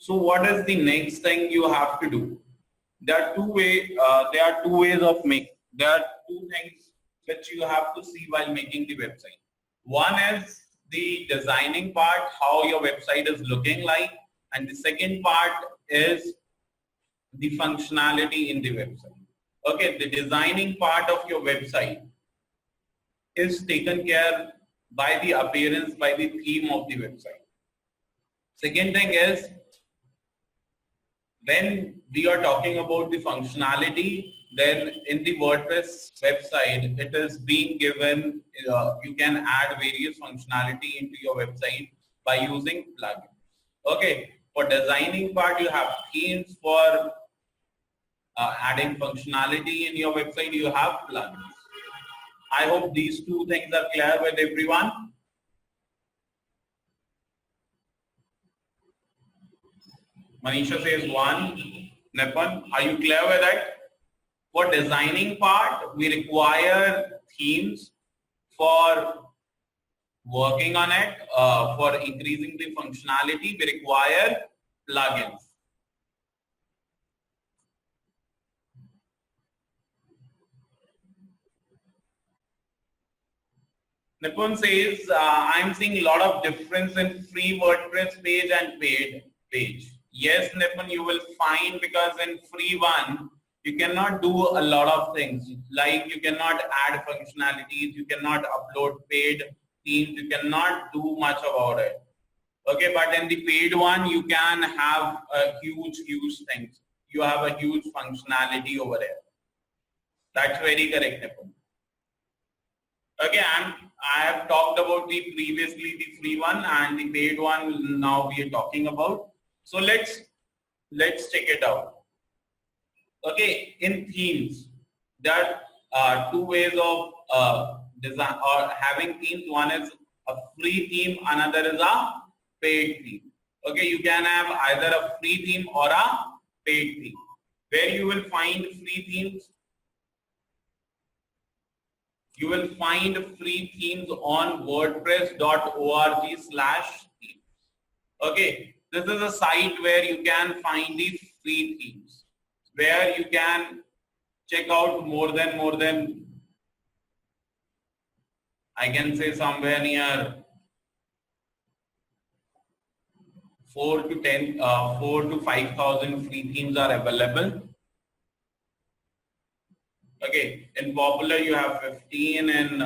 So what is the next thing you have to do? There are two ways of making. There are two things which you have to see while making the website. One is the designing part, how your website is looking like, and the second part is the functionality in the website. Okay, the designing part of your website is taken care by the appearance, by the theme of the website. Second thing is, when we are talking about the functionality, then in the WordPress website, it is being given, you can add various functionality into your website by using plugins. Okay, for designing part, you have themes. For adding functionality in your website, you have plugins. I hope these two things are clear with everyone. Manisha says 1. Nipun, are you clear with that? For designing part, we require themes. For working on it, for increasing the functionality, we require plugins. Nipun says, I'm seeing a lot of difference in free WordPress page and paid page. Yes, Nipun, you will find, because in free one, you cannot do a lot of things. Like you cannot add functionalities, you cannot upload paid themes, you cannot do much about it. Okay, but in the paid one, you can have a huge things. You have a huge functionality over there. That's very correct, Nipun. Okay, and I have talked about previously the free one and the paid one. Now we are talking about. So let's check it out. Okay, in themes, there are two ways of design or having themes. One is a free theme, another is a paid theme. Okay, you can have either a free theme or a paid theme. Where you will find free themes? You will find free themes on wordpress.org/themes. Okay, this is a site where you can find the free themes, where you can check out more than I can say somewhere near 4 to 5,000 free themes are available. Okay, in popular you have 15, and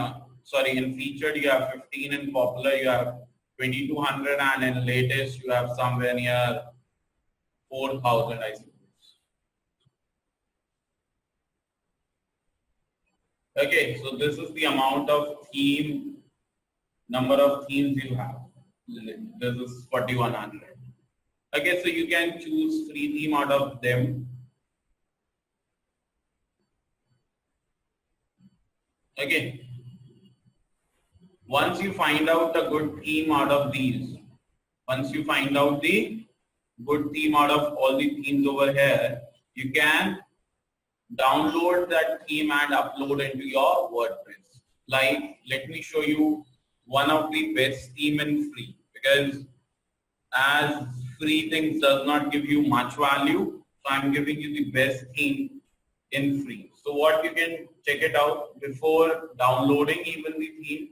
in featured you have 15, in popular you have 2,200, and in latest you have somewhere near 4,000, I suppose. Okay, so this is the amount of number of themes you have. This is 4,100. Okay, so you can choose free theme out of them. Okay, once you find out a good theme out of these, once you find out the good theme out of all the themes over here, you can download that theme and upload into your WordPress. Like, let me show you one of the best theme in free, because as free things does not give you much value, so I'm giving you the best theme in free. So what you can check it out before downloading even the theme,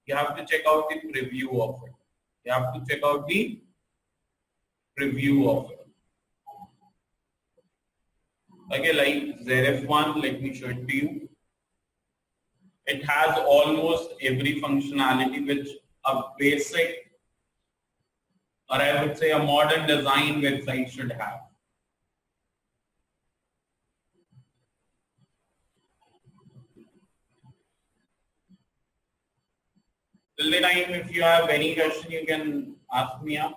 you have to check out the preview of it. You have to check out the preview of it. Okay, like Zaref one, let me show it to you. It has almost every functionality which a basic, or I would say a modern design website should have. Till the time, if you have any question, you can ask me up.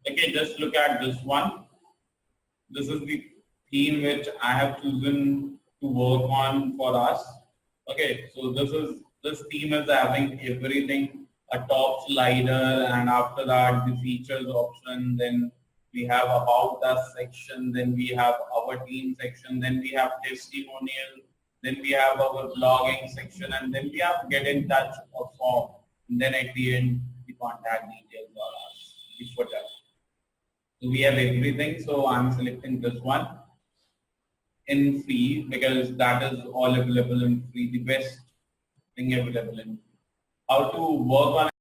Okay, just look at this one. This is the theme which I have chosen to work on for us. Okay, so this theme is having everything, a top slider, and after that the features option, then we have about us section, then we have our team section, then we have testimonial, then we have our blogging section, and then we have get in touch or form, and then at the end the contact details are us, the footer. So we have everything. So I'm selecting this one in free because that is all available in free, the best thing available in. How to work on